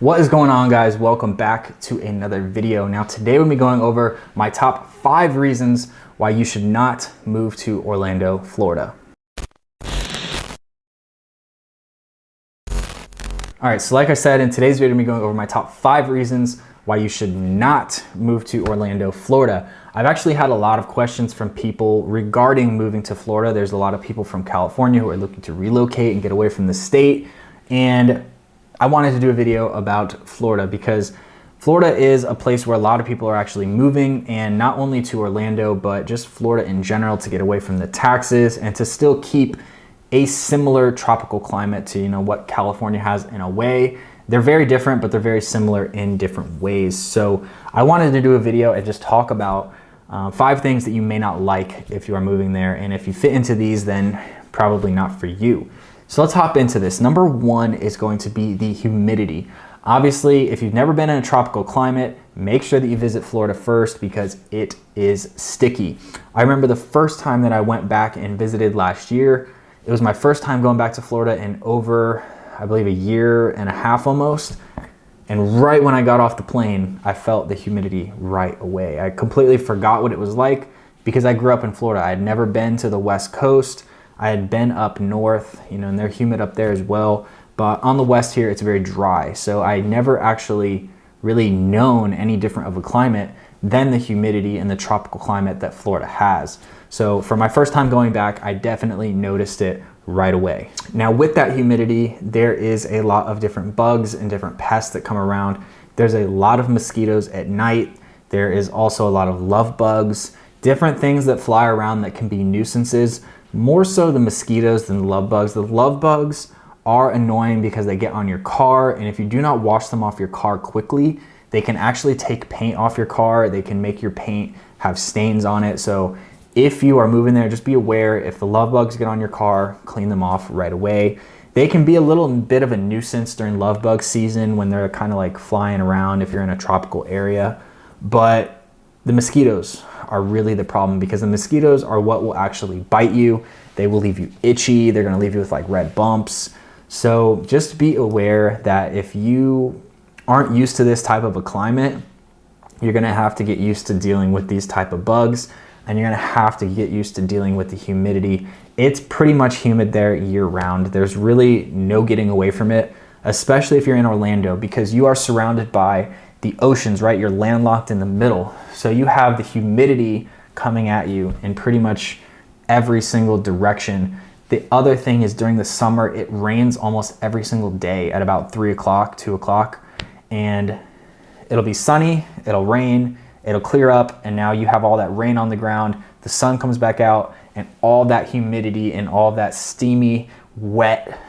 What is going on, guys? Welcome back to another video. Now today we'll be going over my top 5 reasons why you should not move to Orlando, Florida. All right, so like I said, in today's video, we'll be going over my top 5 reasons why you should not move to Orlando, Florida. I've actually had a lot of questions from people regarding moving to Florida. There's a lot of people from California who are looking to relocate and get away from the state. And I wanted to do a video about Florida because Florida is a place where a lot of people are actually moving, and not only to Orlando, but just Florida in general, to get away from the taxes and to still keep a similar tropical climate to, what California has in a way. They're very different, but they're very similar in different ways. So I wanted to do a video and just talk about 5 things that you may not like if you are moving there. And if you fit into these, then probably not for you. So let's hop into this. Number 1 is going to be the humidity. Obviously, if you've never been in a tropical climate, make sure that you visit Florida first because it is sticky. I remember the first time that I went back and visited last year. It was my first time going back to Florida in over, I believe, a year and a half almost. And right when I got off the plane, I felt the humidity right away. I completely forgot what it was like because I grew up in Florida. I had never been to the West Coast. I had been up north, and they're humid up there as well. But on the west here, it's very dry. So I never actually really known any different of a climate than the humidity and the tropical climate that Florida has. So for my first time going back, I definitely noticed it right away. Now with that humidity, there is a lot of different bugs and different pests that come around. There's a lot of mosquitoes at night. There is also a lot of love bugs, different things that fly around that can be nuisances, more so the mosquitoes than the love bugs. The love bugs are annoying because they get on your car, and if you do not wash them off your car quickly, they can actually take paint off your car. They can make your paint have stains on it. So if you are moving there, just be aware if the love bugs get on your car, clean them off right away. They can be a little bit of a nuisance during love bug season when they're kind of like flying around if you're in a tropical area. But the mosquitoes are really the problem because the mosquitoes are what will actually bite you. They will leave you itchy. They're gonna leave you with like red bumps. So just be aware that if you aren't used to this type of a climate, you're gonna have to get used to dealing with these type of bugs, and you're gonna have to get used to dealing with the humidity. It's pretty much humid there year round. There's really no getting away from it, especially if you're in Orlando, because you are surrounded by the oceans, right? You're landlocked in the middle. So you have the humidity coming at you in pretty much every single direction. The other thing is during the summer, it rains almost every single day at about 3 o'clock, 2 o'clock, and it'll be sunny, it'll rain, it'll clear up, and now you have all that rain on the ground, the sun comes back out, and all that humidity and all that steamy, wet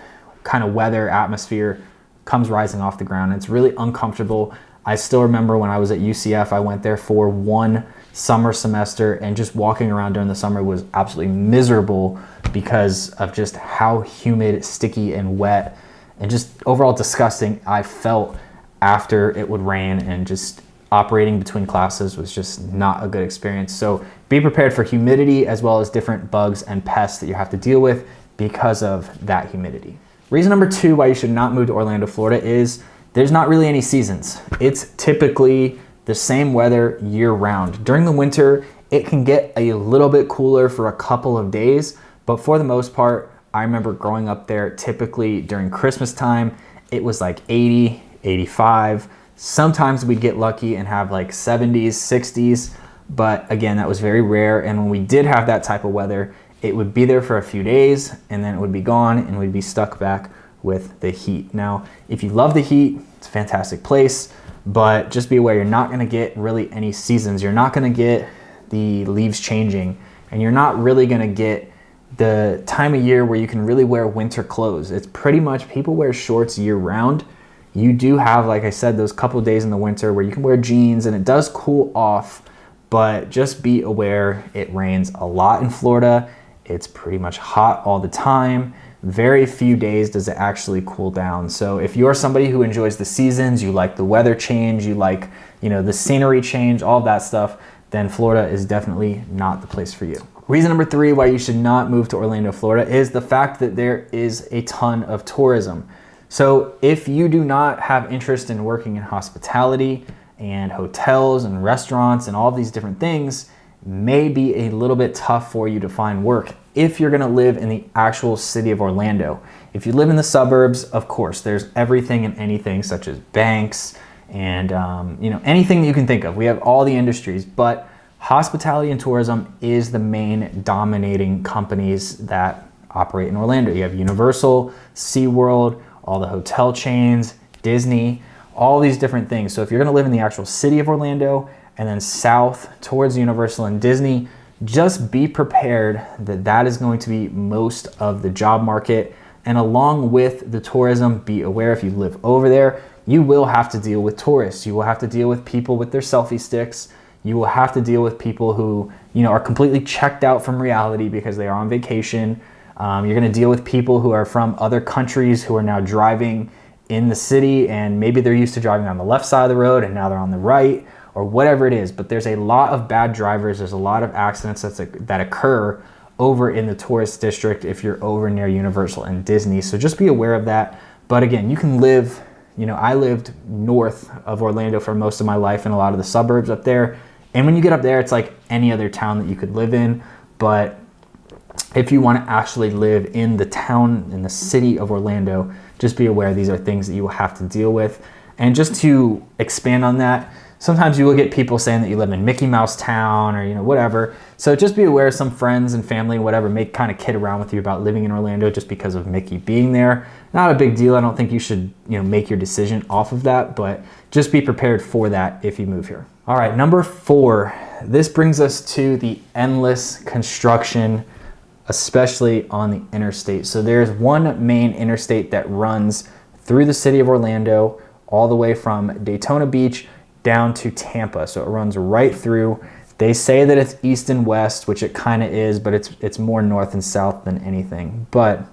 kind of weather atmosphere comes rising off the ground. It's really uncomfortable. I still remember when I was at UCF, I went there for one summer semester, and just walking around during the summer was absolutely miserable because of just how humid, sticky, and wet, and just overall disgusting I felt after it would rain, and just operating between classes was just not a good experience. So be prepared for humidity as well as different bugs and pests that you have to deal with because of that humidity. Reason number 2 why you should not move to Orlando, Florida is there's not really any seasons. It's typically the same weather year round. During the winter, it can get a little bit cooler for a couple of days, but for the most part, I remember growing up there, typically during Christmas time, it was like 80, 85. Sometimes we'd get lucky and have like 70s, 60s, but again, that was very rare. And when we did have that type of weather, it would be there for a few days and then it would be gone and we'd be stuck back with the heat. Now, if you love the heat, it's a fantastic place, but just be aware you're not gonna get really any seasons. You're not gonna get the leaves changing, and you're not really gonna get the time of year where you can really wear winter clothes. It's pretty much people wear shorts year round. You do have, like I said, those couple of days in the winter where you can wear jeans and it does cool off, but just be aware it rains a lot in Florida. It's pretty much hot all the time. Very few days does it actually cool down. So if you're somebody who enjoys the seasons, you like the weather change, you like, the scenery change, all that stuff, then Florida is definitely not the place for you. Reason number 3 why you should not move to Orlando, Florida is the fact that there is a ton of tourism. So if you do not have interest in working in hospitality and hotels and restaurants and all these different things, may be a little bit tough for you to find work if you're gonna live in the actual city of Orlando. If you live in the suburbs, of course, there's everything and anything such as banks and anything that you can think of. We have all the industries, but hospitality and tourism is the main dominating companies that operate in Orlando. You have Universal, SeaWorld, all the hotel chains, Disney, all these different things. So if you're gonna live in the actual city of Orlando and then south towards Universal and Disney, just be prepared that that is going to be most of the job market. And along with the tourism, be aware if you live over there, you will have to deal with tourists. You will have to deal with people with their selfie sticks. You will have to deal with people who, are completely checked out from reality because they are on vacation. You're gonna deal with people who are from other countries who are now driving in the city, and maybe they're used to driving on the left side of the road and now they're on the right, or whatever it is. But there's a lot of bad drivers. There's a lot of accidents that occur over in the tourist district if you're over near Universal and Disney. So just be aware of that. But again, you can live, I lived north of Orlando for most of my life in a lot of the suburbs up there. And when you get up there, it's like any other town that you could live in. But if you want to actually live in the town, in the city of Orlando, just be aware these are things that you will have to deal with. And just to expand on that, sometimes you will get people saying that you live in Mickey Mouse Town or whatever. So just be aware some friends and family and whatever may kind of kid around with you about living in Orlando just because of Mickey being there. Not a big deal. I don't think you should make your decision off of that, but just be prepared for that if you move here. All right, number 4. This brings us to the endless construction, especially on the interstate. So there's one main interstate that runs through the city of Orlando all the way from Daytona Beach down to Tampa. So it runs right through. They say that it's east and west, which it kind of is, but it's more north and south than anything. But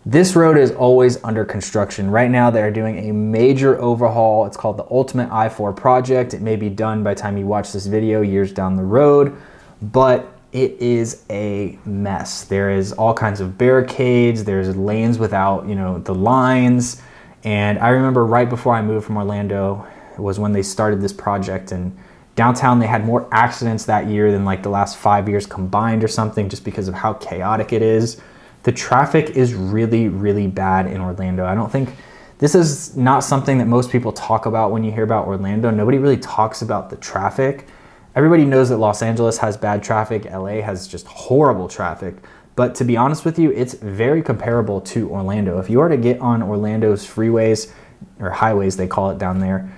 this road is always under construction. Right now they're doing a major overhaul. It's called the Ultimate I-4 project. It may be done by the time you watch this video years down the road, but it is a mess. There is all kinds of barricades. There's lanes without, the lines. And I remember right before I moved from Orlando was when they started this project, and downtown they had more accidents that year than like the last 5 years combined or something, just because of how chaotic it is. The traffic is really, really bad in Orlando. I don't think this is not something that most people talk about when you hear about Orlando. Nobody really talks about the traffic. Everybody knows that Los Angeles has bad traffic. LA has just horrible traffic. But to be honest with you, it's very comparable to Orlando. If you are to get on Orlando's freeways, or highways they call it down there,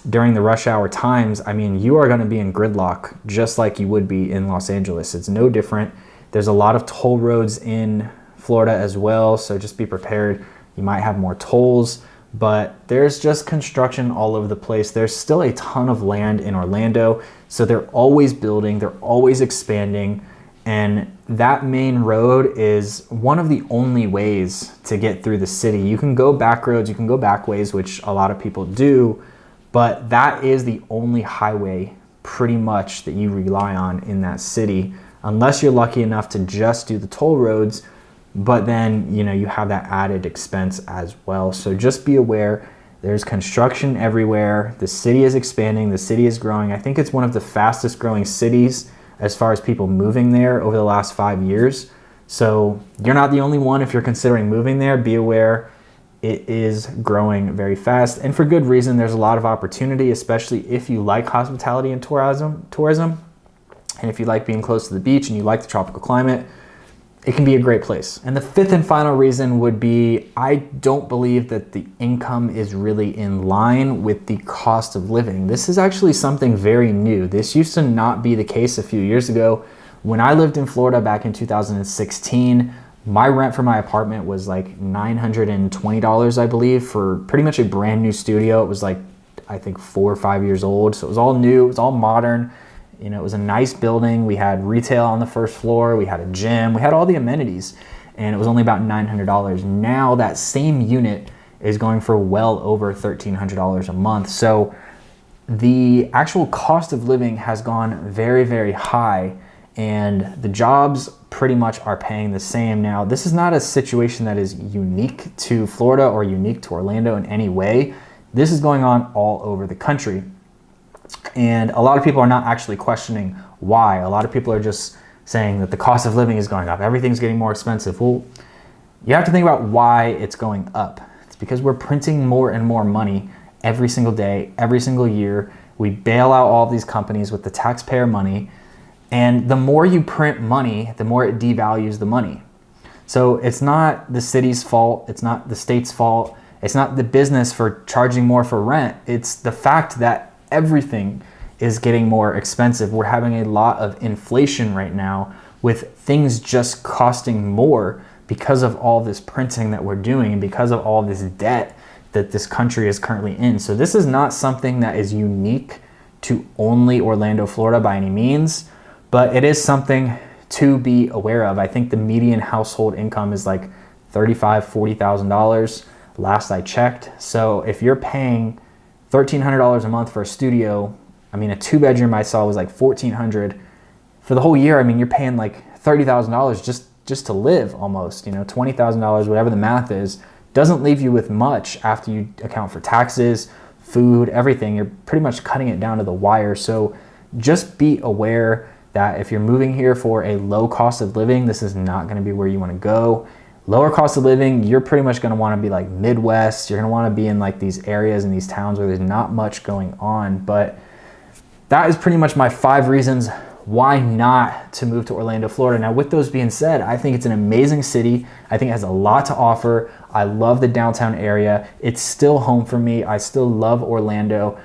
during the rush hour times, you are gonna be in gridlock just like you would be in Los Angeles. It's no different. There's a lot of toll roads in Florida as well, so just be prepared. You might have more tolls, but there's just construction all over the place. There's still a ton of land in Orlando, so they're always building, they're always expanding, and that main road is one of the only ways to get through the city. You can go back roads, you can go back ways, which a lot of people do, but that is the only highway pretty much that you rely on in that city, unless you're lucky enough to just do the toll roads. But then, you have that added expense as well. So just be aware, there's construction everywhere. The city is expanding, the city is growing. I think it's one of the fastest growing cities as far as people moving there over the last 5 years. So you're not the only one. If you're considering moving there, be aware it is growing very fast, and for good reason. There's a lot of opportunity, especially if you like hospitality and tourism. And if you like being close to the beach and you like the tropical climate, it can be a great place. And the 5th and final reason would be, I don't believe that the income is really in line with the cost of living. This is actually something very new. This used to not be the case a few years ago. When I lived in Florida back in 2016, my rent for my apartment was like $920, I believe, for pretty much a brand new studio. It was like, I think 4 or 5 years old. So it was all new, it was all modern. It was a nice building. We had retail on the first floor. We had a gym. We had all the amenities, and it was only about $900. Now that same unit is going for well over $1,300 a month. So the actual cost of living has gone very, very high. and the jobs pretty much are paying the same. Now, this is not a situation that is unique to Florida or unique to Orlando in any way. This is going on all over the country. And a lot of people are not actually questioning why. A lot of people are just saying that the cost of living is going up. Everything's getting more expensive. Well, you have to think about why it's going up. It's because we're printing more and more money every single day, every single year. We bail out all these companies with the taxpayer money. And the more you print money, the more it devalues the money. So it's not the city's fault. It's not the state's fault. It's not the business for charging more for rent. It's the fact that everything is getting more expensive. We're having a lot of inflation right now with things just costing more because of all this printing that we're doing and because of all this debt that this country is currently in. So this is not something that is unique to only Orlando, Florida by any means, but it is something to be aware of. I think the median household income is like $35,000, $40,000 last I checked. So if you're paying $1,300 a month for a studio, I mean, a 2-bedroom I saw was like $1,400 for the whole year. I mean, you're paying like $30,000 just to live almost, you know, $20,000, whatever the math is, doesn't leave you with much after you account for taxes, food, everything. You're pretty much cutting it down to the wire. So just be aware that if you're moving here for a low cost of living, this is not going to be where you want to go. Lower cost of living, you're pretty much going to want to be like Midwest. You're going to want to be in like these areas and these towns where there's not much going on. But that is pretty much my 5 reasons why not to move to Orlando, Florida. Now, with those being said, I think it's an amazing city. I think it has a lot to offer. I love the downtown area. It's still home for me. I still love Orlando.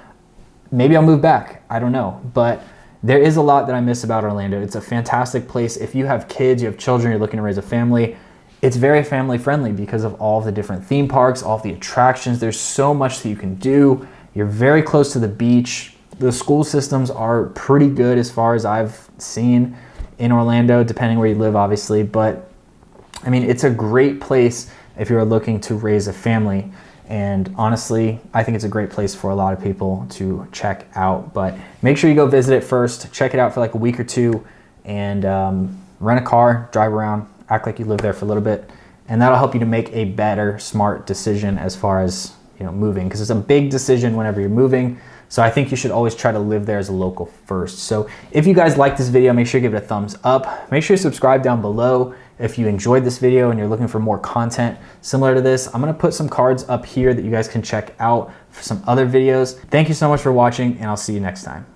Maybe I'll move back. I don't know. But there is a lot that I miss about Orlando. It's a fantastic place. If you have kids, you have children, you're looking to raise a family, it's very family friendly because of all the different theme parks, all the attractions. There's so much that you can do. You're very close to the beach. The school systems are pretty good as far as I've seen in Orlando, depending where you live, obviously. But I mean, it's a great place if you're looking to raise a family. And honestly, I think it's a great place for a lot of people to check out. But make sure you go visit it first, check it out for like a week or two, and rent a car, drive around, act like you live there for a little bit. And that'll help you to make a better, smart decision as far as, you know, moving, because it's a big decision whenever you're moving. So I think you should always try to live there as a local first. So if you guys like this video, make sure you give it a thumbs up. Make sure you subscribe down below if you enjoyed this video and you're looking for more content similar to this. I'm gonna put some cards up here that you guys can check out for some other videos. Thank you so much for watching, and I'll see you next time.